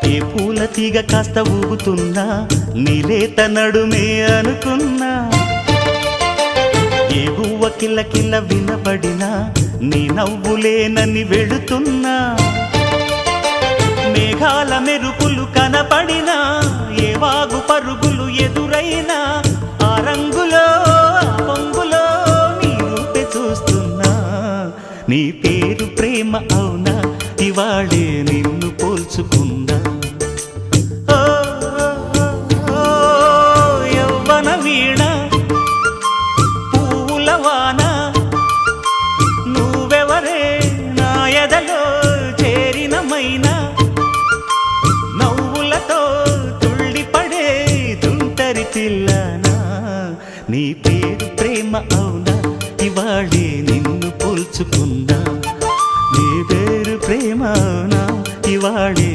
ఏ పూల తీగ కాస్త ఊగుతున్నా నీలేత నడుమే అనుకున్నా ఏ గువ్వ కిల్ల కిల్ల వినబడినా నీ నవ్వులేనని వెళుతున్నా మేఘాల మెరుపులు కనపడినా ఏ వాగు పరుగులు ఎదురైనా ఆ రంగులో ఆ పొంగులో నీ రూపే చూస్తున్నా నీ పేరు ప్రేమ అవునా ఇవాళే నిన్ను పోల్చుకున్నా